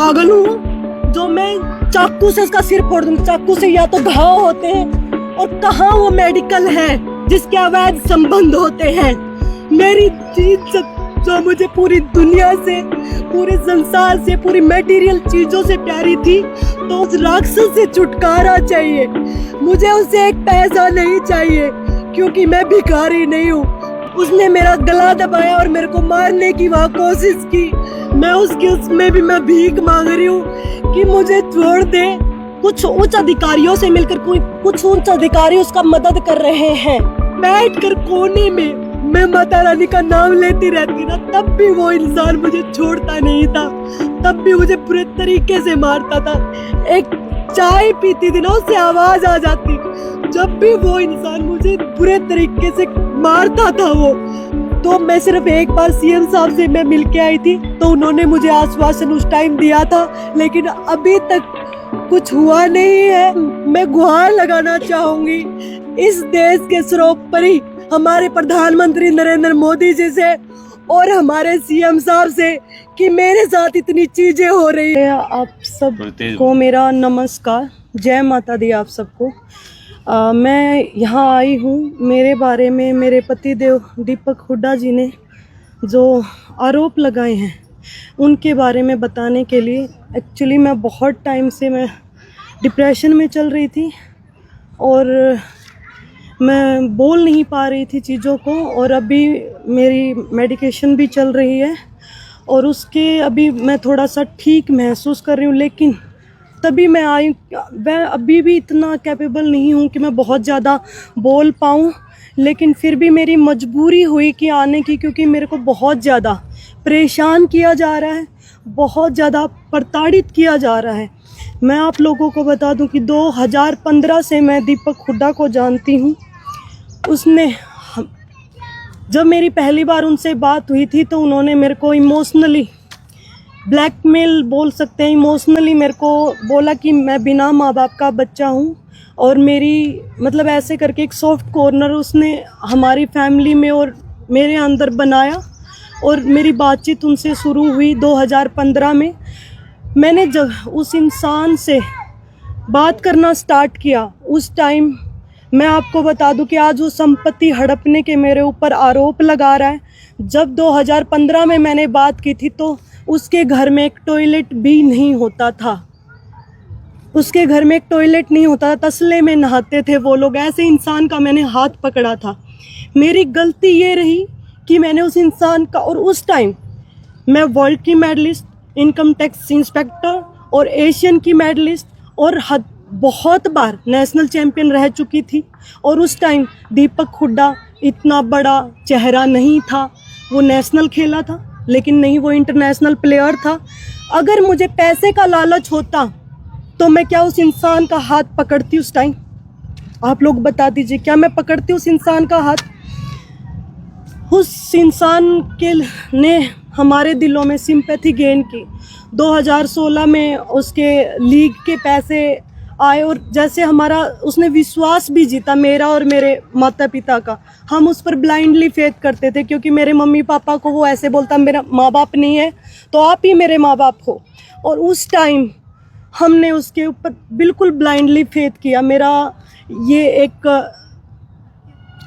पागल हूँ जो मैं चाकू से उसका सिर फोड़ दूँ? चाकू से या तो घाव होते हैं, और कहाँ वो मेडिकल है जिसके अवैध संबंध होते हैं? मेरी चीज जो मुझे पूरी दुनिया से, पूरे संसार से, पूरी मटेरियल चीजों से प्यारी थी, तो उस राक्षस से छुटकारा चाहिए। मुझे उससे एक पैसा नहीं चाहिए, क्योंकि मैं भिखारी नहीं हूँ। उसने मेरा गला दबाया और मेरे को मारने की वहाँ कोशिश की। मैं उसमें भी मैं भीख मांग रही हूँ कि मुझे छोड़ दे। कुछ उच्च अधिकारियों से मिलकर कुछ उच्च अधिकारी उसका मदद कर रहे हैं। बैठकर कोने में मैं माता रानी का नाम लेती रहती ना, तब भी वो इंसान मुझे छोड़ता नहीं था, तब भी मुझे पूरे तरीके से मारता था। एक चाय पीती थी ना, उससे आवाज आ जाती, जब भी वो इंसान मुझे पूरे तरीके से मारता था वो। तो मैं सिर्फ एक बार सीएम साहब से मैं मिल के आई थी, तो उन्होंने मुझे आश्वासन उस टाइम दिया था, लेकिन अभी तक कुछ हुआ नहीं है। मैं गुहार लगाना चाहूंगी इस देश के सर्वोपरि हमारे प्रधानमंत्री नरेंद्र मोदी जी से और हमारे सीएम साहब से कि मेरे साथ इतनी चीजें हो रही है। आप सबको मेरा नमस्कार, जय माता दी आप सबको। मैं यहाँ आई हूँ, मेरे बारे में मेरे पति देव दीपक हुड्डा जी ने जो आरोप लगाए हैं उनके बारे में बताने के लिए। एक्चुअली मैं बहुत टाइम से मैं डिप्रेशन में चल रही थी और मैं बोल नहीं पा रही थी चीज़ों को, और अभी मेरी मेडिकेशन भी चल रही है और उसके अभी मैं थोड़ा सा ठीक महसूस कर रही हूँ। लेकिन तभी मैं आई, मैं अभी भी इतना कैपेबल नहीं हूँ कि मैं बहुत ज़्यादा बोल पाऊँ, लेकिन फिर भी मेरी मजबूरी हुई कि आने की, क्योंकि मेरे को बहुत ज़्यादा परेशान किया जा रहा है, बहुत ज़्यादा प्रताड़ित किया जा रहा है। मैं आप लोगों को बता दूं कि 2015 से मैं दीपक हुड्डा को जानती हूं। उसने जब मेरी पहली बार उनसे बात हुई थी तो उन्होंने मेरे को इमोशनली ब्लैकमेल बोल सकते हैं, इमोशनली मेरे को बोला कि मैं बिना माँ बाप का बच्चा हूं, और मेरी मतलब ऐसे करके एक सॉफ्ट कॉर्नर उसने हमारी फैमिली में और मेरे अंदर बनाया। और मेरी बातचीत उनसे शुरू हुई 2015 में। मैंने जब उस इंसान से बात करना स्टार्ट किया, उस टाइम मैं आपको बता दूं कि आज वो संपत्ति हड़पने के मेरे ऊपर आरोप लगा रहा है। जब 2015 में मैंने बात की थी तो उसके घर में एक टॉयलेट भी नहीं होता था, उसके घर में एक टॉयलेट नहीं होता था, तसले में नहाते थे वो लोग। ऐसे इंसान का मैंने हाथ पकड़ा था। मेरी गलती ये रही कि मैंने उस इंसान का, और उस टाइम मैं वर्ल्ड की मेडलिस्ट, इनकम टैक्स इंस्पेक्टर और एशियन की मेडलिस्ट और बहुत बार नेशनल चैंपियन रह चुकी थी। और उस टाइम दीपक हुड्डा इतना बड़ा चेहरा नहीं था। वो नेशनल खेला था लेकिन नहीं वो इंटरनेशनल प्लेयर था। अगर मुझे पैसे का लालच होता तो मैं क्या उस इंसान का हाथ पकड़ती उस टाइम? आप लोग बता दीजिए, क्या मैं पकड़ती उस इंसान का हाथ? उस इंसान के ने हमारे दिलों में सिंपैथी गेन की। 2016 में उसके लीग के पैसे आए और जैसे हमारा उसने विश्वास भी जीता, मेरा और मेरे माता पिता का। हम उस पर ब्लाइंडली फेथ करते थे, क्योंकि मेरे मम्मी पापा को वो ऐसे बोलता, मेरा माँ बाप नहीं है तो आप ही मेरे माँ बाप हो। और उस टाइम हमने उसके ऊपर बिल्कुल ब्लाइंडली फेथ किया। मेरा ये एक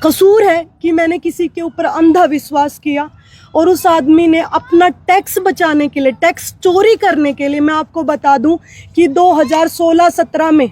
कसूर है कि मैंने किसी के ऊपर अंधा विश्वास किया। और उस आदमी ने अपना टैक्स बचाने के लिए, टैक्स चोरी करने के लिए, मैं आपको बता दूं कि 2016-17 में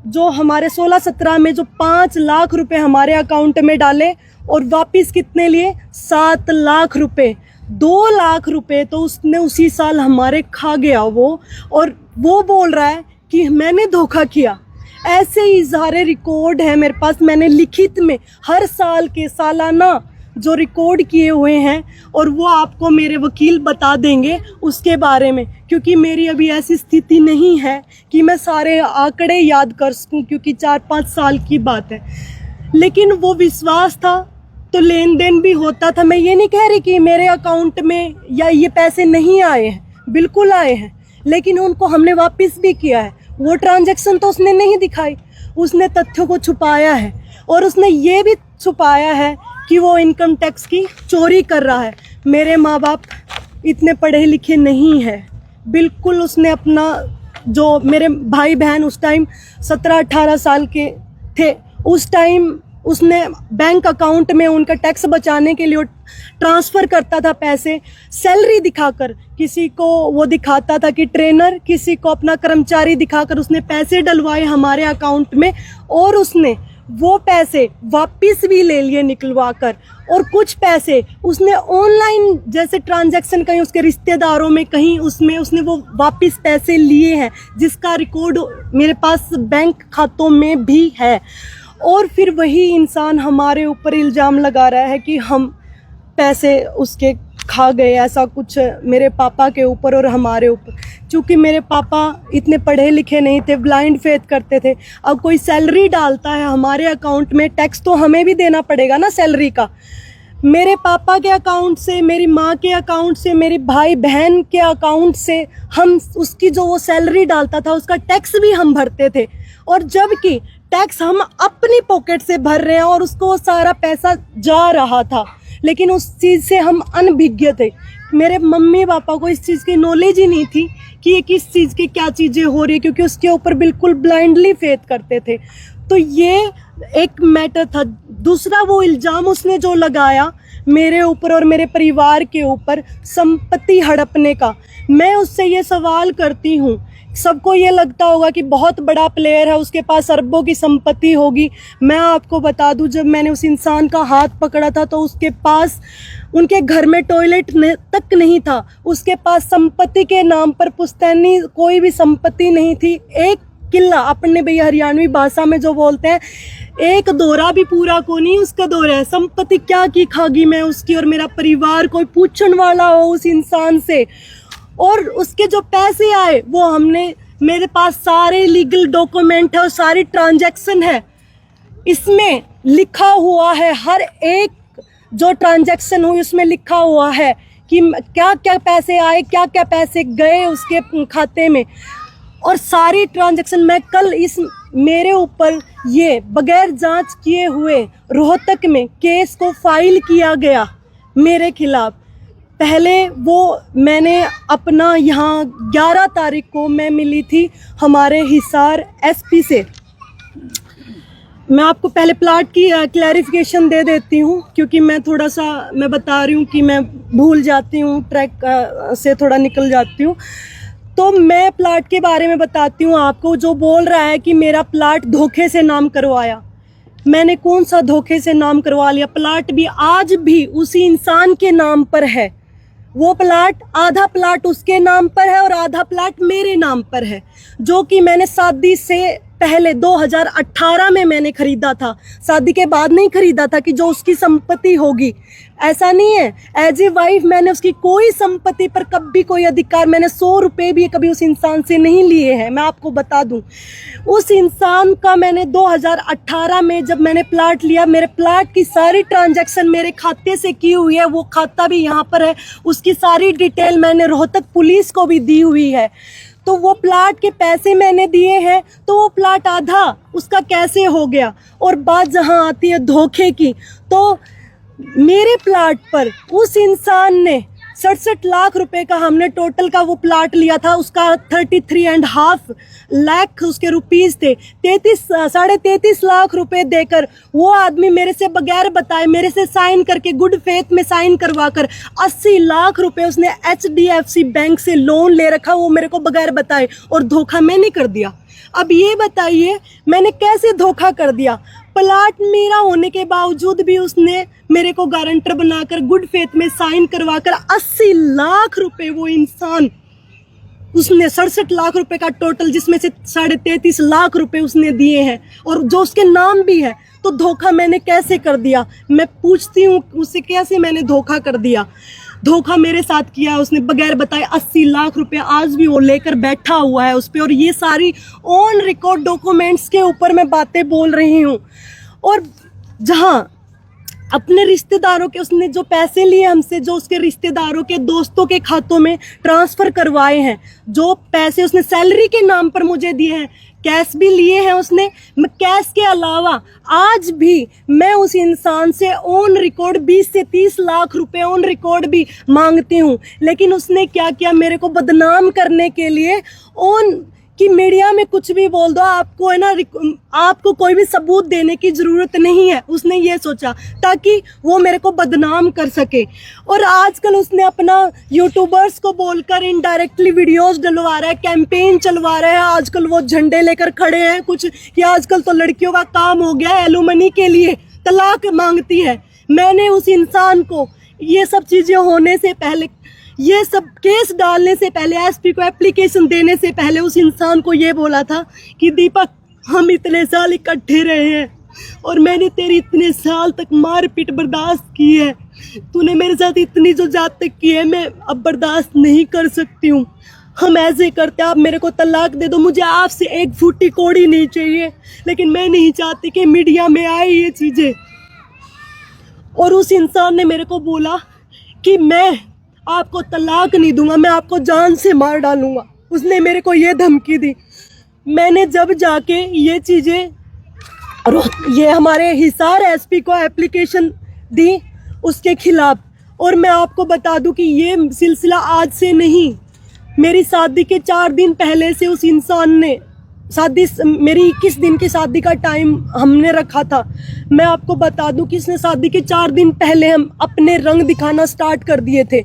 जो हमारे 16-17 में जो 5 लाख रुपए हमारे अकाउंट में डाले और वापस कितने लिए? 7 लाख रुपए। 2 लाख रुपए तो उसने उसी साल हमारे खा गया वो। और वो बोल रहा है कि मैंने धोखा किया। ऐसे ही सारे रिकॉर्ड है मेरे पास, मैंने लिखित में हर साल के सालाना जो रिकॉर्ड किए हुए हैं, और वो आपको मेरे वकील बता देंगे उसके बारे में, क्योंकि मेरी अभी ऐसी स्थिति नहीं है कि मैं सारे आंकड़े याद कर सकूं, क्योंकि 4-5 साल की बात है। लेकिन वो विश्वास था तो लेन देन भी होता था। मैं ये नहीं कह रही कि मेरे अकाउंट में या ये पैसे नहीं आए हैं, बिल्कुल आए हैं, लेकिन उनको हमने वापस भी किया है। वो ट्रांजैक्शन तो उसने नहीं दिखाई, उसने तथ्यों को छुपाया है। और उसने ये भी छुपाया है कि वो इनकम टैक्स की चोरी कर रहा है। मेरे माँ बाप इतने पढ़े लिखे नहीं हैं, बिल्कुल उसने अपना, जो मेरे भाई बहन उस टाइम 17-18 साल के थे, उस टाइम उसने बैंक अकाउंट में उनका टैक्स बचाने के लिए ट्रांसफ़र करता था पैसे, सैलरी दिखाकर। किसी को वो दिखाता था कि ट्रेनर, किसी को अपना कर्मचारी दिखाकर उसने पैसे डलवाए हमारे अकाउंट में, और उसने वो पैसे वापस भी ले लिए निकलवा कर। और कुछ पैसे उसने ऑनलाइन जैसे ट्रांजैक्शन कहीं उसके रिश्तेदारों में कहीं उसमें उसने वो वापस पैसे लिए हैं, जिसका रिकॉर्ड मेरे पास बैंक खातों में भी है। और फिर वही इंसान हमारे ऊपर इल्ज़ाम लगा रहा है कि हम पैसे उसके खा गए, ऐसा कुछ मेरे पापा के ऊपर और हमारे ऊपर। क्योंकि मेरे पापा इतने पढ़े लिखे नहीं थे, ब्लाइंड फेथ करते थे। अब कोई सैलरी डालता है हमारे अकाउंट में, टैक्स तो हमें भी देना पड़ेगा ना सैलरी का। मेरे पापा के अकाउंट से, मेरी माँ के अकाउंट से, मेरे भाई बहन के अकाउंट से हम उसकी जो वो सैलरी डालता था उसका टैक्स भी हम भरते थे। और जबकि टैक्स हम अपनी पॉकेट से भर रहे हैं और उसको सारा पैसा जा रहा था, लेकिन उस चीज़ से हम अनभिज्ञ थे। मेरे मम्मी पापा को इस चीज़ की नॉलेज ही नहीं थी कि ये किस चीज़ की क्या चीज़ें हो रही है, क्योंकि उसके ऊपर बिल्कुल ब्लाइंडली फेथ करते थे। तो ये एक मैटर था। दूसरा, वो इल्ज़ाम उसने जो लगाया मेरे ऊपर और मेरे परिवार के ऊपर संपत्ति हड़पने का, मैं उससे ये सवाल करती हूँ, सबको ये लगता होगा कि बहुत बड़ा प्लेयर है, उसके पास अरबों की संपत्ति होगी। मैं आपको बता दूं, जब मैंने उस इंसान का हाथ पकड़ा था तो उसके पास, उनके घर में टॉयलेट तक नहीं था। उसके पास संपत्ति के नाम पर पुश्तैनी कोई भी संपत्ति नहीं थी। एक किला, अपने भैया हरियाणवी भाषा में जो बोलते हैं, एक दौरा भी पूरा को नहीं उसका दौरा है। संपत्ति क्या की खागी मैं उसकी और मेरा परिवार, कोई पूछने वाला हो उस इंसान से। और उसके जो पैसे आए वो हमने, मेरे पास सारे लीगल डॉक्यूमेंट है और सारी ट्रांजैक्शन है। इसमें लिखा हुआ है, हर एक जो ट्रांजैक्शन हुई उसमें लिखा हुआ है कि क्या क्या पैसे आए, क्या क्या पैसे गए उसके खाते में। और सारी ट्रांजैक्शन मैं कल मेरे ऊपर ये बगैर जांच किए हुए रोहतक में केस को फाइल किया गया मेरे खिलाफ। पहले वो मैंने अपना यहाँ 11 तारीख को मैं मिली थी हमारे हिसार एसपी से। मैं आपको पहले प्लाट की क्लैरिफिकेशन दे देती हूँ, क्योंकि मैं थोड़ा सा, मैं बता रही हूँ कि मैं भूल जाती हूँ, ट्रैक से थोड़ा निकल जाती हूँ। तो मैं प्लाट के बारे में बताती हूँ आपको। जो बोल रहा है कि मेरा प्लाट धोखे से नाम करवाया, मैंने कौन सा धोखे से नाम करवा लिया? प्लाट भी आज भी उसी इंसान के नाम पर है। वो प्लाट, आधा प्लाट उसके नाम पर है और आधा प्लाट मेरे नाम पर है, जो कि मैंने शादी से पहले 2018 में मैंने खरीदा था। शादी के बाद नहीं खरीदा था कि जो उसकी संपत्ति होगी, ऐसा नहीं है। एज ए वाइफ मैंने उसकी कोई संपत्ति पर कभी कोई अधिकार, मैंने 100 रुपये भी कभी उस इंसान से नहीं लिए हैं। मैं आपको बता दूं, उस इंसान का मैंने 2018 में जब मैंने प्लाट लिया, मेरे प्लाट की सारी ट्रांजैक्शन मेरे खाते से की हुई है। वो खाता भी यहाँ पर है, उसकी सारी डिटेल मैंने रोहतक पुलिस को भी दी हुई है। तो वो प्लाट के पैसे मैंने दिए हैं, तो वो प्लाट आधा उसका कैसे हो गया? और बात जहां आती है धोखे की, तो मेरे प्लाट पर उस इंसान ने 67 लाख रुपए का, हमने टोटल का वो प्लाट लिया था, उसका 33.5 लाख उसके रुपीस थे। 33.5 लाख रुपए देकर वो आदमी मेरे से बगैर बताए, मेरे से साइन करके, गुड फेथ में साइन करवा कर 80 लाख रुपए उसने HDFC बैंक से लोन ले रखा, वो मेरे को बगैर बताए, और धोखा मैंने कर दिया। अब ये बताइए मैंने कैसे धोखा कर दिया? प्लाट मेरा होने के बावजूद भी उसने मेरे को गारंटर बनाकर गुड फेथ में साइन करवाकर 80 लाख रुपए, वो इंसान, उसने 67 लाख रुपए का टोटल, जिसमें से 33.5 लाख रुपए उसने दिए हैं और जो उसके नाम भी है। तो धोखा मैंने कैसे कर दिया? मैं पूछती हूँ उससे, कैसे मैंने धोखा कर दिया? धोखा मेरे साथ किया उसने बगैर बताए। 80 लाख रुपए आज भी वो लेकर बैठा हुआ है उस पे, और ये सारी ऑन रिकॉर्ड डॉक्यूमेंट्स के ऊपर मैं बातें बोल रही हूँ। और जहाँ अपने रिश्तेदारों के, उसने जो पैसे लिए हमसे, जो उसके रिश्तेदारों के दोस्तों के खातों में ट्रांसफर करवाए हैं, जो पैसे उसने सैलरी के नाम पर मुझे दिए हैं, कैश भी लिए हैं उसने। मैं कैश के अलावा आज भी मैं उस इंसान से ऑन रिकॉर्ड 20 से 30 लाख रुपए ऑन रिकॉर्ड भी मांगती हूँ। लेकिन उसने क्या किया, मेरे को बदनाम करने के लिए ऑन कि मीडिया में कुछ भी बोल दो, आपको है ना, आपको कोई भी सबूत देने की जरूरत नहीं है। उसने ये सोचा ताकि वो मेरे को बदनाम कर सके। और आजकल उसने अपना यूट्यूबर्स को बोलकर इनडायरेक्टली वीडियोस डलवा रहा है, कैंपेन चलवा रहा है। आजकल वो झंडे लेकर खड़े हैं कुछ कि आजकल तो लड़कियों का काम हो गया है, एलुमनी के लिए तलाक मांगती है। मैंने उस इंसान को ये सब चीजें होने से पहले, ये सब केस डालने से पहले, एसपी को एप्लीकेशन देने से पहले उस इंसान को ये बोला था कि दीपक, हम इतने साल इकट्ठे रहे हैं और मैंने तेरी इतने साल तक मारपीट बर्दाश्त की है, तूने मेरे साथ इतनी जो जात तक की है, मैं अब बर्दाश्त नहीं कर सकती हूँ। हम ऐसे करते, आप मेरे को तलाक दे दो, मुझे आपसे एक फूटी कौड़ी नहीं चाहिए। लेकिन मैं नहीं चाहती कि मीडिया में आए ये चीज़ें। और उस इंसान ने मेरे को बोला कि मैं आपको तलाक नहीं दूंगा, मैं आपको जान से मार डालूंगा। उसने मेरे को ये धमकी दी। मैंने जब जाके ये चीज़ें, ये हमारे हिसार एसपी को एप्लीकेशन दी उसके खिलाफ, और मैं आपको बता दूं कि ये सिलसिला आज से नहीं, मेरी शादी के 4 दिन पहले से उस इंसान ने, शादी मेरी 21 दिन की शादी का टाइम हमने रखा था। मैं आपको बता दूं कि इसने शादी के 4 दिन पहले हम अपने रंग दिखाना स्टार्ट कर दिए थे।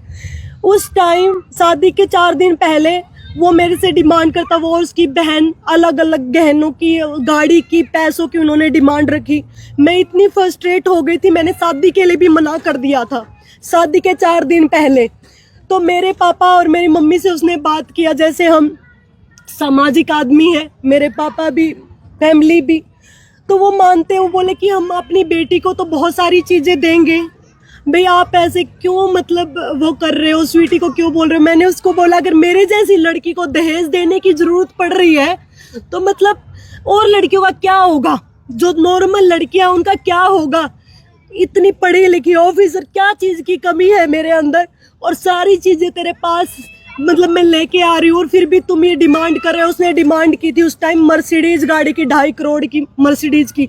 उस टाइम शादी के 4 दिन पहले वो मेरे से डिमांड करता, वो और उसकी बहन अलग अलग गहनों की, गाड़ी की, पैसों की उन्होंने डिमांड रखी। मैं इतनी फ्रस्ट्रेट हो गई थी, मैंने शादी के लिए भी मना कर दिया था शादी के 4 दिन पहले। तो मेरे पापा और मेरी मम्मी से उसने बात किया, जैसे हम सामाजिक आदमी है, मेरे पापा भी, फैमिली भी, तो वो मानते, वो बोले कि हम अपनी बेटी को तो बहुत सारी चीज़ें देंगे, भाई आप ऐसे क्यों मतलब वो कर रहे हो, स्वीटी को क्यों बोल रहे हो। मैंने उसको बोला अगर मेरे जैसी लड़की को दहेज देने की ज़रूरत पड़ रही है तो मतलब और लड़कियों का क्या होगा, जो नॉर्मल लड़कियां उनका क्या होगा। इतनी पढ़ी लिखी ऑफिसर, क्या चीज़ की कमी है मेरे अंदर, और सारी चीज़ें तेरे पास मतलब मैं लेके आ रही हूँ, और फिर भी तुम ये डिमांड कर रहे हो। उसने डिमांड की थी उस टाइम मर्सिडीज गाड़ी की, 2.5 करोड़ की मर्सिडीज की।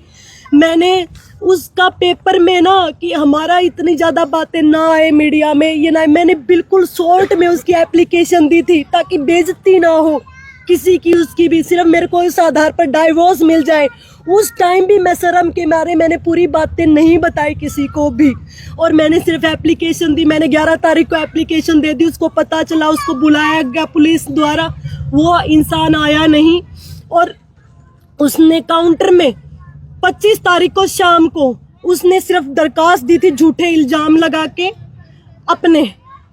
मैंने उसका पेपर में ना कि हमारा इतनी ज़्यादा बातें ना आए मीडिया में, ये ना, मैंने बिल्कुल शॉर्ट में उसकी एप्लीकेशन दी थी ताकि बेइज्जती ना हो किसी की, उसकी भी, सिर्फ मेरे को इस आधार पर डाइवोर्स मिल जाए। उस टाइम भी मैं शर्म के मारे मैंने पूरी बातें नहीं बताई किसी को भी, और मैंने सिर्फ एप्लीकेशन दी। मैंने 11 तारीख को एप्लीकेशन दे दी, उसको पता चला, उसको बुलाया गया पुलिस द्वारा, वो इंसान आया नहीं। और उसने काउंटर में 25 तारीख को शाम को उसने सिर्फ दरखास्त दी थी झूठे इल्ज़ाम लगा के अपने।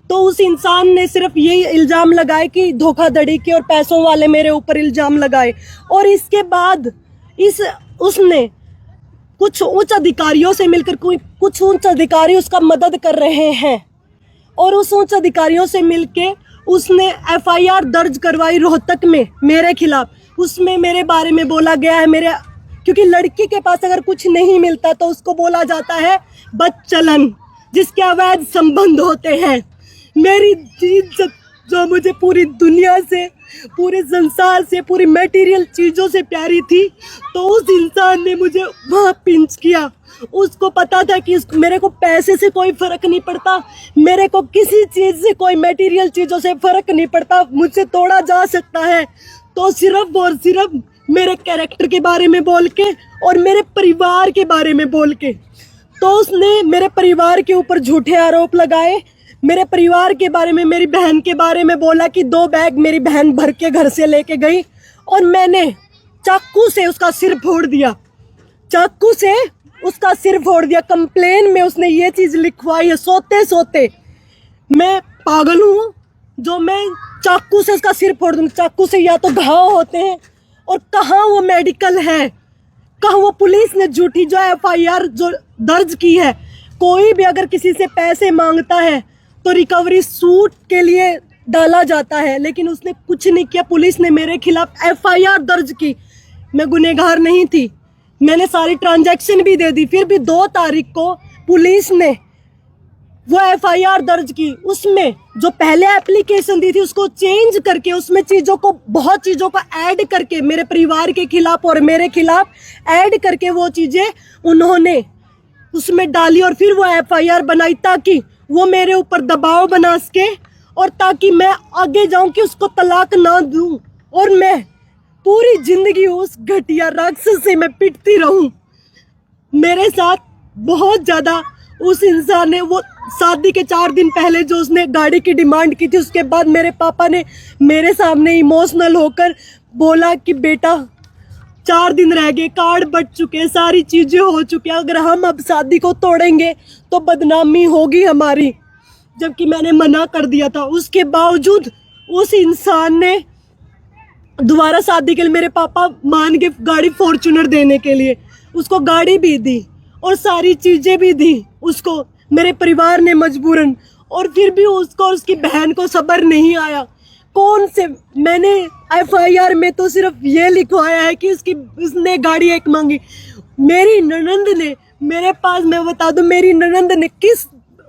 तो उस इंसान ने सिर्फ यही इल्ज़ाम लगाए कि धोखाधड़ी के और पैसों वाले मेरे ऊपर इल्ज़ाम लगाए। और इसके बाद उसने कुछ उच्च अधिकारियों से मिलकर, कुछ उच्च अधिकारी उसका मदद कर रहे हैं, और उस उच्च अधिकारियों से मिलके उसने एफआईआर दर्ज करवाई रोहतक में मेरे खिलाफ। उसमें मेरे बारे में बोला गया है, मेरे, क्योंकि लड़की के पास अगर कुछ नहीं मिलता तो उसको बोला जाता है बदचलन, जिसके अवैध संबंध होते हैं। मेरी इज्जत जो मुझे पूरी दुनिया से, पूरे संसार से, पूरी मटेरियल चीज़ों से प्यारी थी, तो उस इंसान ने मुझे वहाँ पिंच किया। उसको पता था कि मेरे को पैसे से कोई फ़र्क नहीं पड़ता, मेरे को किसी चीज़ से, कोई मटेरियल चीज़ों से फ़र्क नहीं पड़ता, मुझसे तोड़ा जा सकता है तो सिर्फ और सिर्फ मेरे कैरेक्टर के बारे में बोल के और मेरे परिवार के बारे में बोल के। तो उसने मेरे परिवार के ऊपर झूठे आरोप लगाए, मेरे परिवार के बारे में, मेरी बहन के बारे में बोला कि 2 बैग मेरी बहन भर के घर से लेके गई, और मैंने चाकू से उसका सिर फोड़ दिया, चाकू से उसका सिर फोड़ दिया। कंप्लेन में उसने ये चीज़ लिखवाई है, सोते सोते। मैं पागल हूँ जो मैं चाकू से उसका सिर फोड़ दूँ। चाकू से या तो घाव होते हैं, और कहाँ वो मेडिकल है, कहाँ वो पुलिस ने झूठी जो एफआईआर जो दर्ज की है। कोई भी अगर किसी से पैसे मांगता है तो रिकवरी सूट के लिए डाला जाता है, लेकिन उसने कुछ नहीं किया। पुलिस ने मेरे खिलाफ एफआईआर दर्ज की, मैं गुनहगार नहीं थी, मैंने सारी ट्रांजैक्शन भी दे दी। फिर भी 2 तारीख को पुलिस ने वो एफआईआर दर्ज की, उसमें जो पहले एप्लीकेशन दी थी उसको चेंज करके, उसमें बहुत चीज़ों को ऐड करके मेरे परिवार के खिलाफ और मेरे खिलाफ ऐड करके वो चीज़ें उन्होंने उसमें डाली और फिर वो एफआईआर बनाई ताकि वो मेरे ऊपर दबाव बना सके और ताकि मैं आगे जाऊं कि उसको तलाक ना दूं और मैं पूरी जिंदगी उस घटिया राक्षस से मैं पिटती रहूं। मेरे साथ बहुत ज़्यादा उस इंसान ने, वो शादी के 4 दिन पहले जो उसने गाड़ी की डिमांड की थी, उसके बाद मेरे पापा ने मेरे सामने इमोशनल होकर बोला कि बेटा 4 दिन रह गए, कार्ड बट चुके, सारी चीज़ें हो चुकी, अगर हम अब शादी को तोड़ेंगे तो बदनामी होगी हमारी, जबकि मैंने मना कर दिया था। उसके बावजूद उस इंसान ने दोबारा शादी के लिए मेरे पापा मान के गाड़ी फॉर्च्यूनर देने के लिए उसको गाड़ी भी दी और सारी चीज़ें भी दी उसको, मेरे परिवार ने मजबूरन, और फिर भी उसको और उसकी बहन को सब्र नहीं आया। कौन से, मैंने एफआईआर में तो सिर्फ ये लिखवाया है कि उसने गाड़ी एक मांगी। मेरी ननंद ने मेरे पास, मैं बता दूं, मेरी ननंद ने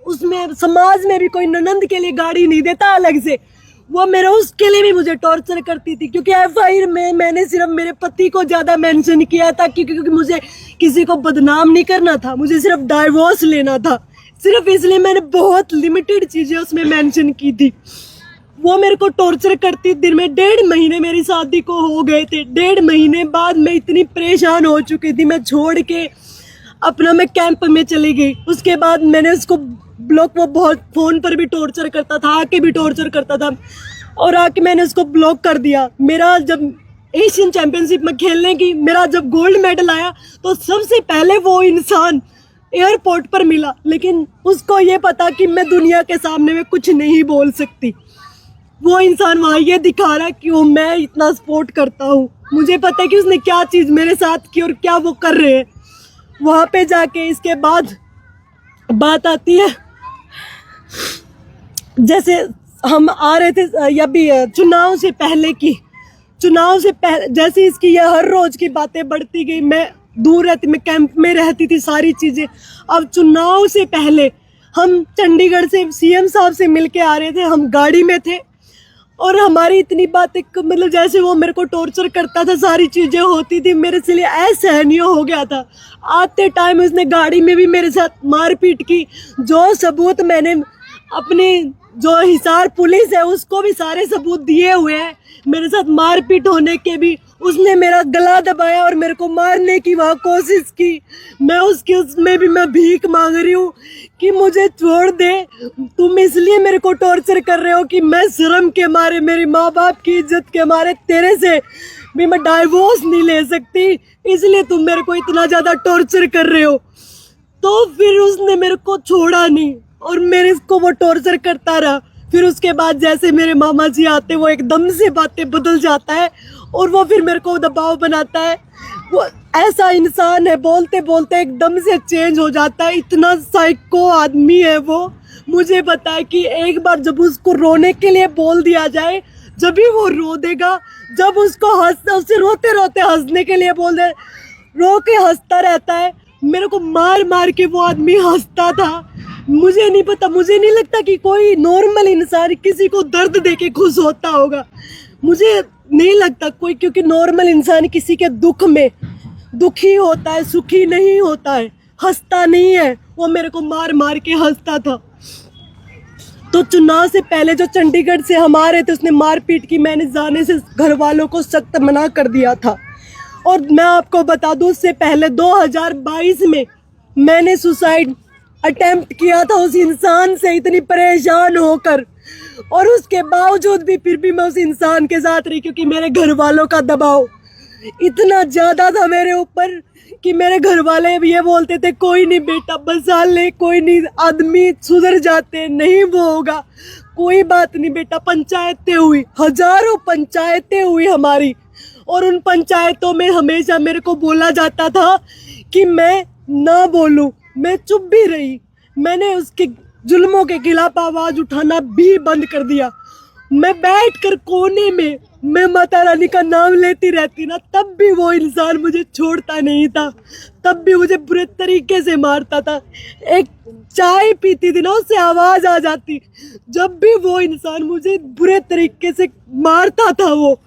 उसमें समाज में भी कोई ननंद के लिए गाड़ी नहीं देता अलग से, वो मेरा उसके लिए भी मुझे टॉर्चर करती थी, क्योंकि एफआईआर में मैंने सिर्फ मेरे पति को ज़्यादा मेंशन किया था क्योंकि मुझे किसी को बदनाम नहीं करना था, मुझे सिर्फ डाइवोर्स लेना था, सिर्फ इसलिए मैंने बहुत लिमिटेड चीज़ें उसमें मेंशन की थी। वो मेरे को टॉर्चर करती दिन में। 1.5 महीने मेरी शादी को हो गए थे। 1.5 महीने बाद मैं इतनी परेशान हो चुकी थी, मैं छोड़ के अपना मैं कैंप में चली गई। उसके बाद मैंने उसको ब्लॉक, वो बहुत फ़ोन पर भी टॉर्चर करता था, आके भी टॉर्चर करता था, और आके मैंने उसको ब्लॉक कर दिया। मेरा जब एशियन चैम्पियनशिप में खेलने की मेरा जब गोल्ड मेडल आया तो सबसे पहले वो इंसान एयरपोर्ट पर मिला, लेकिन उसको ये पता कि मैं दुनिया के सामने में कुछ नहीं बोल सकती। वो इंसान वहाँ ये दिखा रहा है कि वो मैं इतना सपोर्ट करता हूँ। मुझे पता है कि उसने क्या चीज़ मेरे साथ की और क्या वो कर रहे हैं वहाँ पे जाके। इसके बाद बात आती है, जैसे हम आ रहे थे या भी चुनाव से पहले जैसे इसकी ये हर रोज़ की बातें बढ़ती गई, मैं दूर रहती, मैं कैंप में रहती थी, सारी चीज़ें। अब चुनाव से पहले हम चंडीगढ़ से सीएम साहब से मिल के आ रहे थे, हम गाड़ी में थे और हमारी इतनी बातें, मतलब जैसे वो मेरे को टॉर्चर करता था, सारी चीज़ें होती थी, मेरे से लिए असहनीय हो गया था। आते टाइम उसने गाड़ी में भी मेरे साथ मारपीट की। जो सबूत मैंने अपने, जो हिसार पुलिस है उसको भी सारे सबूत दिए हुए हैं, मेरे साथ मारपीट होने के भी उसने मेरा गला दबाया और मेरे को मारने की वहाँ कोशिश की। मैं उसमें भी मैं भीख मांग रही हूँ कि मुझे छोड़ दे, तुम इसलिए मेरे को टॉर्चर कर रहे हो कि मैं शर्म के मारे, मेरी माँ बाप की इज्जत के मारे तेरे से भी मैं डाइवोर्स नहीं ले सकती, इसलिए तुम मेरे को इतना ज़्यादा टॉर्चर कर रहे हो। तो फिर उसने मेरे को छोड़ा नहीं और मेरे को वो टॉर्चर करता रहा। फिर उसके बाद जैसे मेरे मामा जी आते, वो एकदम से बातें बदल जाता है और वो फिर मेरे को दबाव बनाता है। वो ऐसा इंसान है, बोलते बोलते एकदम से चेंज हो जाता है, इतना साइको आदमी है वो। मुझे पता है कि एक बार जब उसको रोने के लिए बोल दिया जाए, जब भी वो रो देगा, जब उसको उसे रोते रोते हंसने के लिए बोल दे, रो के हंसता रहता है। मेरे को मार मार के वो आदमी हंसता था। मुझे नहीं पता, मुझे नहीं लगता कि कोई नॉर्मल इंसान किसी को दर्द देके खुश होता होगा, मुझे नहीं लगता कोई, क्योंकि नॉर्मल इंसान किसी के दुख में दुखी होता है, सुखी नहीं होता है, हंसता नहीं है। वो मेरे को मार मार के हंसता था। तो चुनाव से पहले जो चंडीगढ़ से हम आ रहे थे, उसने मारपीट की, मैंने जाने से घर वालों को सख्त मना कर दिया था। और मैं आपको बता दूं, उससे पहले 2022 में मैंने सुसाइड अटेम्प्ट किया था उस इंसान से, इतनी परेशान होकर, और उसके बावजूद भी फिर भी मैं उस इंसान के साथ रही, क्योंकि मेरे घर वालों का दबाव इतना ज़्यादा था मेरे ऊपर कि मेरे घर वाले भी ये बोलते थे, कोई नहीं बेटा बसा ले, कोई नहीं, आदमी सुधर जाते, नहीं वो होगा, कोई बात नहीं बेटा। पंचायतें हुई, हजारों पंचायतें हुई हमारी, और उन पंचायतों में हमेशा मेरे को बोला जाता था कि मैं ना बोलूं, मैं चुप भी रही। मैंने उसके जुल्मों के खिलाफ आवाज़ उठाना भी बंद कर दिया। मैं बैठकर कोने में मैं माता रानी का नाम लेती रहती ना, तब भी वो इंसान मुझे छोड़ता नहीं था, तब भी मुझे बुरे तरीके से मारता था। एक चाय पीती थी ना, उससे आवाज आ जाती, जब भी वो इंसान मुझे बुरे तरीके से मारता था। वो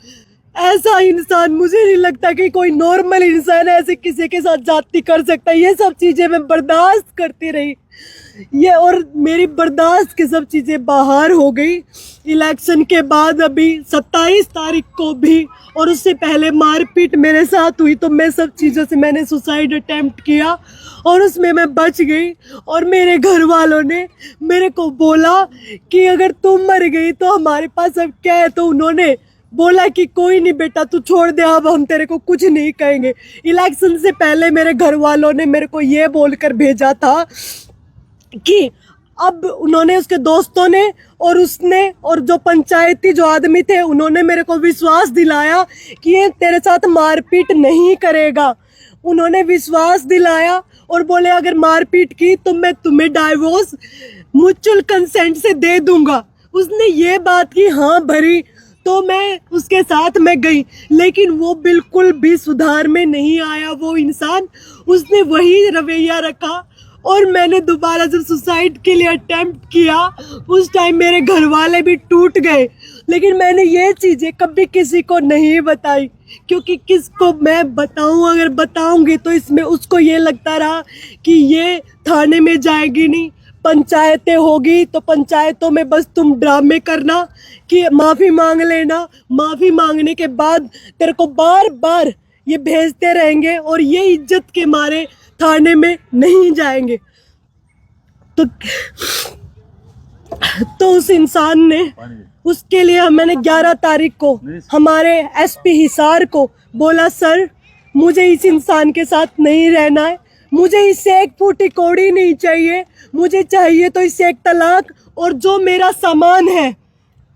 ऐसा इंसान, मुझे नहीं लगता कि कोई नॉर्मल इंसान ऐसे किसी के साथ जाती कर सकता है। ये सब चीजें मैं बर्दाश्त करती रही, ये और मेरी बर्दाश्त की सब चीजें बाहर हो गई। इलेक्शन के बाद अभी 27 तारीख को भी और उससे पहले मारपीट मेरे साथ हुई, तो मैं सब चीज़ों से मैंने सुसाइड अटेम्प्ट किया और उसमें मैं बच गई। और मेरे घर वालों ने मेरे को बोला कि अगर तुम मर गई तो हमारे पास अब क्या है, तो उन्होंने बोला कि कोई नहीं बेटा, तू छोड़ दे, अब हम तेरे को कुछ नहीं कहेंगे। इलेक्शन से पहले मेरे घर वालों ने मेरे को ये बोलकर भेजा था कि अब उन्होंने, उसके दोस्तों ने और उसने और जो पंचायती जो आदमी थे, उन्होंने मेरे को विश्वास दिलाया कि ये तेरे साथ मारपीट नहीं करेगा। उन्होंने विश्वास दिलाया और बोले अगर मारपीट की तो मैं तुम्हें डाइवोर्स म्यूचुअल कंसेंट से दे दूंगा। उसने ये बात की हाँ भरी, तो मैं उसके साथ में गई, लेकिन वो बिल्कुल भी सुधार में नहीं आया वो इंसान। उसने वही रवैया रखा और मैंने दोबारा जब सुसाइड के लिए अटेम्प्ट किया, उस टाइम मेरे घर वाले भी टूट गए। लेकिन मैंने ये चीज़ें कभी किसी को नहीं बताई, क्योंकि किसको मैं बताऊं, अगर बताऊंगी तो इसमें उसको ये लगता रहा कि ये थाने में जाएगी नहीं, पंचायतें होगी तो पंचायतों में बस तुम ड्रामे करना कि माफ़ी मांग लेना, माफ़ी मांगने के बाद तेरे को बार बार ये भेजते रहेंगे और ये इज्जत के मारे थाने में नहीं जाएंगे। तो उस इंसान ने, उसके लिए मैंने 11 तारीख को हमारे एसपी हिसार को बोला, सर मुझे इस इंसान के साथ नहीं रहना है, मुझे इससे एक फूटी कौड़ी नहीं चाहिए, मुझे चाहिए तो इससे एक तलाक, और जो मेरा सामान है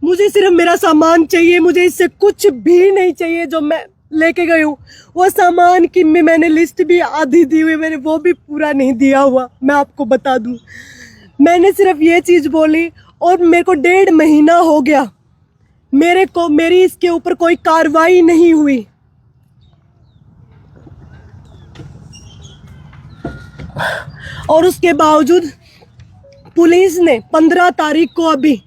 मुझे सिर्फ मेरा सामान चाहिए, मुझे इससे कुछ भी नहीं चाहिए जो मैं लेके गई हूँ। वो सामान की मैंने लिस्ट भी आधी दी हुई, मैंने वो भी पूरा नहीं दिया हुआ, मैं आपको बता दूँ। मैंने सिर्फ ये चीज़ बोली और मेरे को 1.5 महीना हो गया, मेरी इसके ऊपर कोई कार्रवाई नहीं हुई। और उसके बावजूद पुलिस ने 15 तारीख को अभी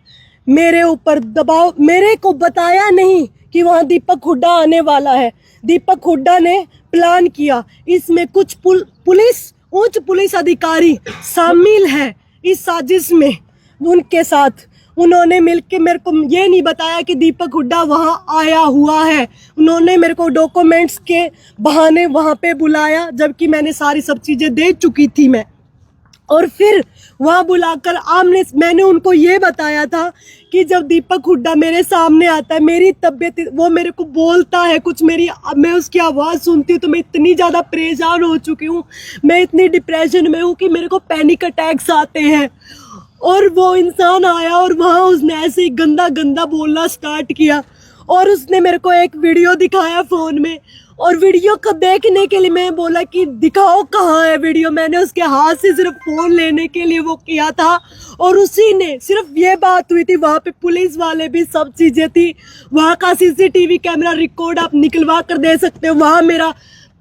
मेरे ऊपर दबाव, मेरे को बताया नहीं कि वहाँ दीपक हुड्डा आने वाला है। दीपक हुड्डा ने प्लान किया, इसमें कुछ उच्च पुलिस अधिकारी शामिल है इस साजिश में। उनके साथ उन्होंने मिलकर मेरे को ये नहीं बताया कि दीपक हुड्डा वहाँ आया हुआ है। उन्होंने मेरे को डॉक्यूमेंट्स के बहाने वहाँ पे बुलाया, जबकि मैंने सारी सब चीज़ें दे चुकी थी मैं। और फिर वहाँ बुलाकर मैंने उनको ये बताया था कि जब दीपक हुड्डा मेरे सामने आता है, मेरी तबीयत, वो मेरे को बोलता है कुछ, मैं उसकी आवाज़ सुनती हूँ तो मैं इतनी ज़्यादा परेशान हो चुकी हूँ, मैं इतनी डिप्रेशन में हूँ कि मेरे को पैनिक अटैक्स आते हैं। और वो इंसान आया और वहाँ उसने ऐसे ही गंदा गंदा बोलना स्टार्ट किया और उसने मेरे को एक वीडियो दिखाया फ़ोन में, और वीडियो को देखने के लिए मैं बोला कि दिखाओ कहाँ है वीडियो। मैंने उसके हाथ से सिर्फ फ़ोन लेने के लिए वो किया था और उसी ने, सिर्फ ये बात हुई थी, वहाँ पे पुलिस वाले भी, सब चीज़ें थी, वहाँ का CCTV कैमरा रिकॉर्ड आप निकलवा कर दे सकते हो। वहाँ मेरा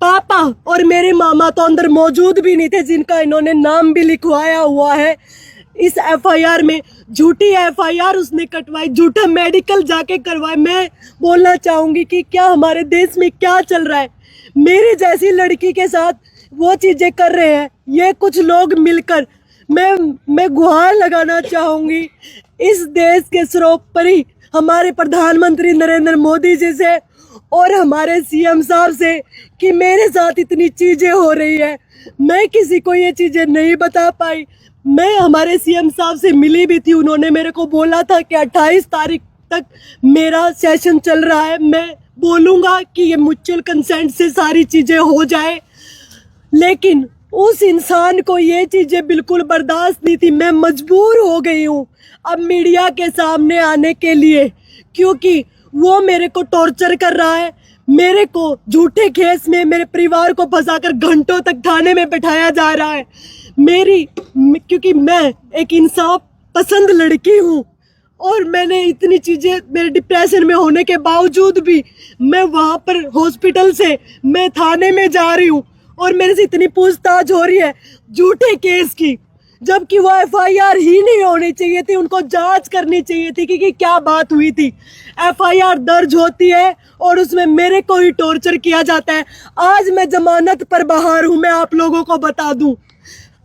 पापा और मेरे मामा तो अंदर मौजूद भी नहीं थे, जिनका इन्होंने नाम भी लिखवाया हुआ है इस FIR में। झूठी FIR उसने कटवाई, झूठा मेडिकल जाके करवाए। मैं बोलना चाहूँगी कि क्या हमारे देश में क्या चल रहा है, मेरी जैसी लड़की के साथ वो चीज़ें कर रहे हैं ये कुछ लोग मिलकर। मैं गुहार लगाना चाहूँगी इस देश के सर्वोपरि हमारे प्रधानमंत्री नरेंद्र मोदी जी से और हमारे CM साहब से कि मेरे साथ इतनी चीज़ें हो रही है, मैं किसी को ये चीज़ें नहीं बता पाई। मैं हमारे CM साहब से मिली भी थी, उन्होंने मेरे को बोला था कि 28 तारीख तक मेरा सेशन चल रहा है, मैं बोलूँगा कि ये म्यूचुअल कंसेंट से सारी चीज़ें हो जाए। लेकिन उस इंसान को ये चीज़ें बिल्कुल बर्दाश्त नहीं थी। मैं मजबूर हो गई हूँ अब मीडिया के सामने आने के लिए, क्योंकि वो मेरे को टॉर्चर कर रहा है, मेरे को झूठे केस में मेरे परिवार को फंसाकर घंटों तक थाने में बैठाया जा रहा है। क्योंकि मैं एक इंसाफ पसंद लड़की हूँ और मैंने इतनी चीजें, मेरे डिप्रेशन में होने के बावजूद भी मैं वहां पर हॉस्पिटल से मैं थाने में जा रही हूँ और मेरे से इतनी पूछताछ हो रही है झूठे केस की, जबकि वो एफआईआर ही नहीं होनी चाहिए थी। उनको जांच करनी चाहिए थी कि क्या बात हुई थी। एफआईआर दर्ज होती है और उसमें मेरे को ही टॉर्चर किया जाता है। आज मैं जमानत पर बाहर हूँ, मैं आप लोगों को बता दूं,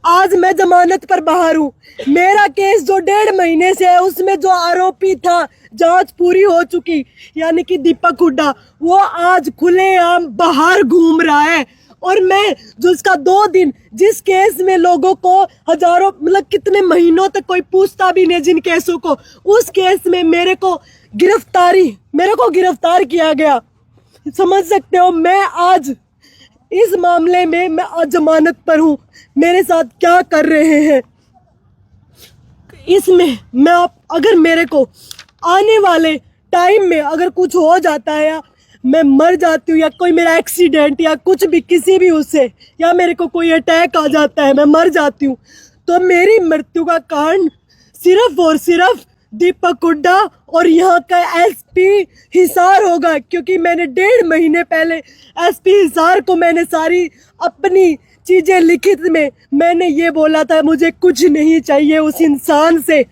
आज मैं जमानत पर बाहर हूँ। मेरा केस जो 1.5 महीने से है, उसमें जो आरोपी था, जांच पूरी हो चुकी, यानी कि दीपक हुड्डा, वो आज खुलेआम बाहर घूम रहा है। और मैं जो इसका 2 दिन, जिस केस में लोगों को हजारों, मतलब कितने महीनों तक कोई पूछता भी नहीं जिन केसों को, उस केस में मेरे को गिरफ्तार किया गया। समझ सकते हो मैं आज इस मामले में मैं आज जमानत पर हूँ। मेरे साथ क्या कर रहे हैं इसमें मैं अगर मेरे को आने वाले टाइम में अगर कुछ हो जाता है या मैं मर जाती हूँ या कोई मेरा एक्सीडेंट या कुछ भी किसी भी उससे, या मेरे को कोई अटैक आ जाता है, मैं मर जाती हूँ, तो मेरी मृत्यु का कारण सिर्फ और सिर्फ दीपक हुड्डा और यहाँ का एसपी हिसार होगा। क्योंकि मैंने 1.5 महीने पहले एसपी हिसार को मैंने सारी अपनी चीजें लिखित में मैंने ये बोला था, मुझे कुछ नहीं चाहिए उस इंसान से,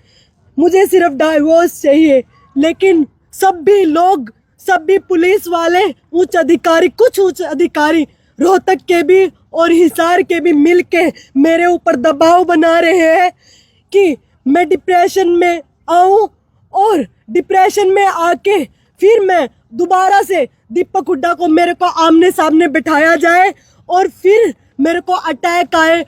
मुझे सिर्फ डाइवोर्स चाहिए। लेकिन सभी पुलिस वाले, कुछ उच्च अधिकारी रोहतक के भी और हिसार के भी मिलके मेरे ऊपर दबाव बना रहे हैं कि मैं डिप्रेशन में आऊं और डिप्रेशन में आके फिर मैं दोबारा से दीपक हुड्डा को मेरे को आमने सामने बिठाया जाए और फिर मेरे को अटैक आए।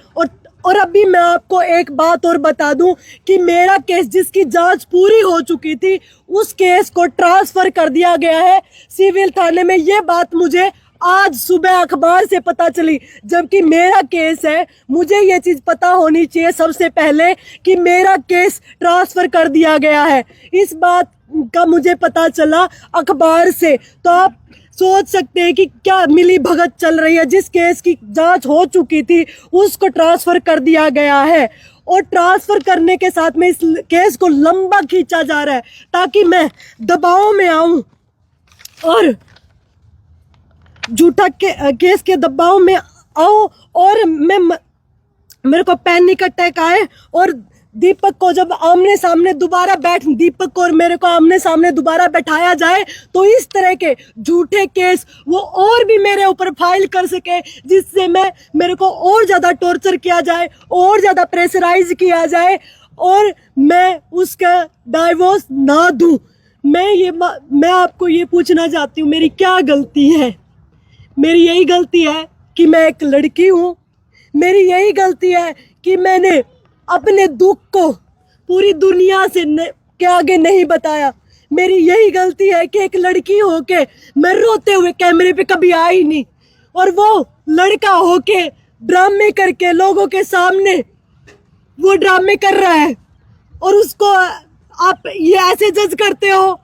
और अभी मैं आपको एक बात और बता दूं कि मेरा केस जिसकी जांच पूरी हो चुकी थी, उस केस को ट्रांसफर कर दिया गया है सिविल थाने में। ये बात मुझे आज सुबह अखबार से पता चली, जबकि मेरा केस है। मुझे ये चीज पता होनी चाहिए सबसे पहले कि मेरा केस ट्रांसफर कर दिया गया है। इस बात का मुझे पता चला अखबार से। तो आप सोच सकते हैं कि क्या मिली भगत चल रही है। जिस केस की जांच हो चुकी थी उसको ट्रांसफर कर दिया गया है और ट्रांसफर करने के साथ में इस केस को लंबा खींचा जा रहा है ताकि मैं दबाव में आऊं और झूठा केस के दबाव में आऊं और मेरे को पैनिक अटैक आए और दीपक को जब आमने सामने दीपक को और मेरे को आमने सामने दोबारा बैठाया जाए तो इस तरह के झूठे केस वो और भी मेरे ऊपर फाइल कर सके, जिससे मेरे को और ज्यादा टॉर्चर किया जाए, और ज्यादा प्रेशराइज किया जाए और मैं उसका डाइवोर्स ना दूं। मैं आपको ये पूछना चाहती हूँ, मेरी क्या गलती है? मेरी यही गलती है कि मैं एक लड़की हूँ। मेरी यही गलती है कि मैंने अपने दुख को पूरी दुनिया के आगे नहीं बताया। मेरी यही गलती है कि एक लड़की होके मैं रोते हुए कैमरे पे कभी आई नहीं, और वो लड़का होके ड्रामे करके लोगों के सामने वो ड्रामे कर रहा है और उसको आप ये ऐसे जज करते हो।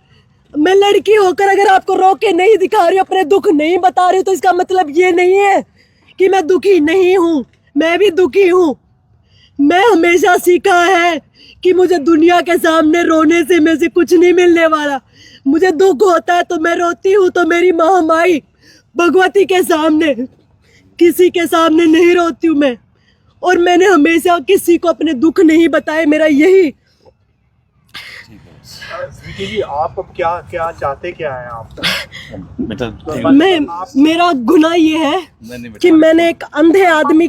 मैं लड़की होकर अगर आपको रो के नहीं दिखा रही, अपने दुख नहीं बता रही, तो इसका मतलब ये नहीं है कि मैं दुखी नहीं हूँ। मैं भी दुखी हूँ। मैं हमेशा सीखा है कि मुझे दुनिया के सामने रोने से मुझे कुछ नहीं मिलने वाला। मुझे दुख होता है तो मैं रोती हूँ, तो मेरी महामाई भगवती के सामने, किसी के सामने नहीं रोती हूँ मैं। और मैंने हमेशा किसी को अपने दुख नहीं बताए। मेरा यही। स्वीटी जी, आप अब क्या चाहते क्या हैं आप? मेरा गुनाह ये है कि मैंने एक अंधे आदमी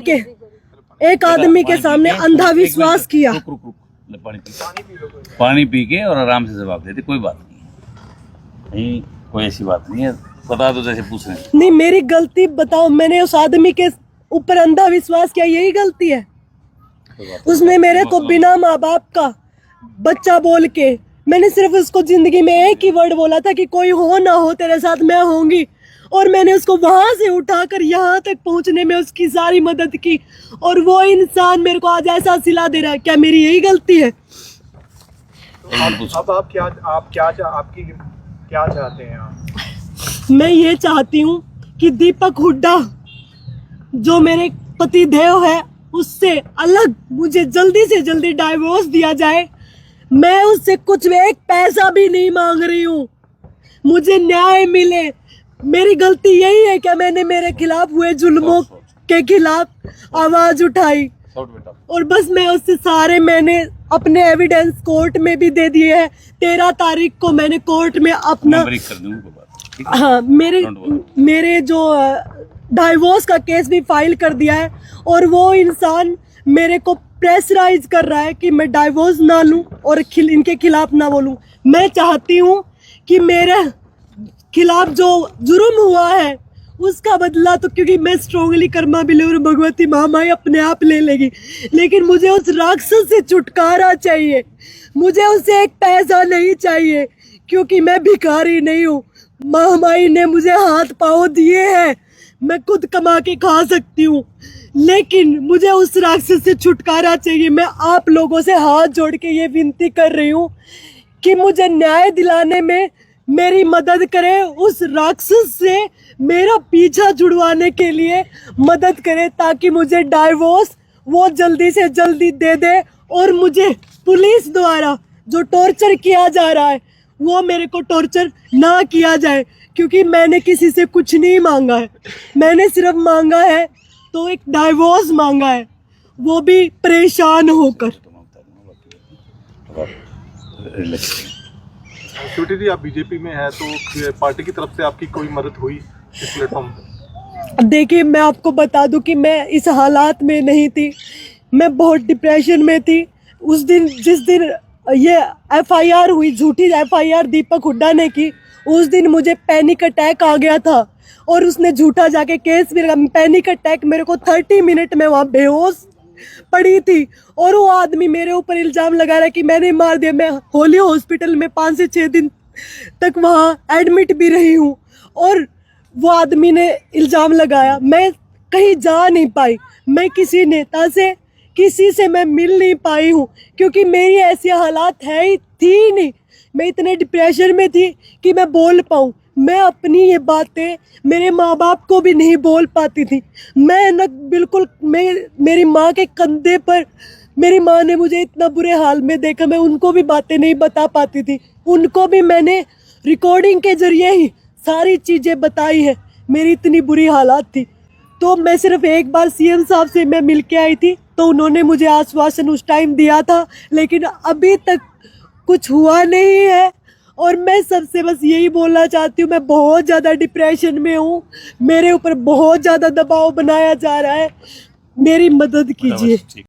के सामने अंधा विश्वास किया। पानी पी के और आराम से जवाब देते, कोई बात नहीं, कोई ऐसी बात नहीं है, बता दो जैसे पूछ रहे हैं। नहीं, मेरी गलती बताओ। मैंने उस आदमी के ऊपर अंधा विश्वास किया, यही गलती है। उसने मेरे को बिना माँ बाप का बच्चा बोल के, मैंने सिर्फ उसको जिंदगी में एक ही वर्ड बोला था कि कोई हो ना हो तेरे साथ मैं होंगी, और मैंने उसको वहां से उठाकर यहाँ तक पहुंचने में उसकी सारी मदद की, और वो इंसान मेरे को आज ऐसा सिला दे रहा है। क्या मेरी यही गलती है? अब आप क्या चाहते हैं आप? मैं ये चाहती हूँ कि दीपक हुड्डा जो मेरे पति देव है उससे अलग मुझे जल्दी से जल्दी डाइवोर्स दिया जाए। मैं उससे कुछ एक पैसा भी नहीं मांग रही हूँ, मुझे न्याय मिले। मेरी गलती यही है कि मैंने मेरे खिलाफ हुए जुल्मों के खिलाफ आवाज उठाई, और बस मैं उससे सारे मैंने अपने एविडेंस कोर्ट में भी दे दिए हैं। 13 तारीख को मैंने कोर्ट में अपना हाँ मेरे जो डाइवोर्स का केस भी फाइल कर दिया है, और वो इंसान मेरे को प्रेशराइज कर रहा है कि मैं डाइवोर्स ना लूं और इनके खिलाफ ना बोलूं। मैं चाहती हूं कि मेरे खिलाफ जो जुर्म हुआ है उसका बदला, तो क्योंकि मैं स्ट्रांगली कर्मा बिलीवर भगवती महामाई अपने आप ले लेगी, लेकिन मुझे उस राक्षस से छुटकारा चाहिए। मुझे उससे एक पैसा नहीं चाहिए, क्योंकि मैं भिखारी नहीं हूँ। महामाई ने मुझे हाथ पाँव दिए हैं, मैं खुद कमा के खा सकती हूँ, लेकिन मुझे उस राक्षस से छुटकारा चाहिए। मैं आप लोगों से हाथ जोड़ के ये विनती कर रही हूँ कि मुझे न्याय दिलाने में मेरी मदद करें, उस राक्षस से मेरा पीछा छुड़वाने के लिए मदद करें, ताकि मुझे डाइवोर्स वो जल्दी से जल्दी दे दे, और मुझे पुलिस द्वारा जो टॉर्चर किया जा रहा है वो मेरे को टॉर्चर ना किया जाए, क्योंकि मैंने किसी से कुछ नहीं मांगा है। मैंने सिर्फ मांगा है तो एक डाइवोर्स मांगा है, वो भी परेशान होकर। श्रुति जी, आप बीजेपी में हैं, तो पार्टी की तरफ से आपकी कोई मदद हुई इस प्लेटफॉर्म पर? देखिए, मैं आपको बता दूं कि मैं इस हालात में नहीं थी, मैं बहुत डिप्रेशन में थी। उस दिन जिस दिन ये एफआईआर हुई, झूठी एफआईआर दीपक हुड्डा ने की, उस दिन मुझे पैनिक अटैक आ गया था, और उसने झूठा जाके केस भी लगा। पैनिक अटैक मेरे को 30 मिनट में वहाँ बेहोश पड़ी थी, और वो आदमी मेरे ऊपर इल्ज़ाम लगा रहा है कि मैंने मार दिया। मैं होली हॉस्पिटल में 5 से 6 दिन तक वहाँ एडमिट भी रही हूँ, और वो आदमी ने इल्ज़ाम लगाया। मैं कहीं जा नहीं पाई, मैं किसी नेता से, किसी से मैं मिल नहीं पाई हूँ, क्योंकि मेरी ऐसी हालात है ही थी नहीं। मैं इतने डिप्रेशन में थी कि मैं बोल पाऊँ। मैं अपनी ये बातें मेरे माँ बाप को भी नहीं बोल पाती थी। मैं न बिल्कुल मेरी माँ के कंधे पर, मेरी माँ ने मुझे इतना बुरे हाल में देखा, मैं उनको भी बातें नहीं बता पाती थी। उनको भी मैंने रिकॉर्डिंग के जरिए ही सारी चीज़ें बताई है, मेरी इतनी बुरी हालात थी। तो मैं सिर्फ एक बार सीएम साहब से मैं मिल के आई थी, तो उन्होंने मुझे आश्वासन उस टाइम दिया था, लेकिन अभी तक कुछ हुआ नहीं है। और मैं सबसे बस यही बोलना चाहती हूँ, मैं बहुत ज़्यादा डिप्रेशन में हूँ, मेरे ऊपर बहुत ज़्यादा दबाव बनाया जा रहा है, मेरी मदद कीजिए।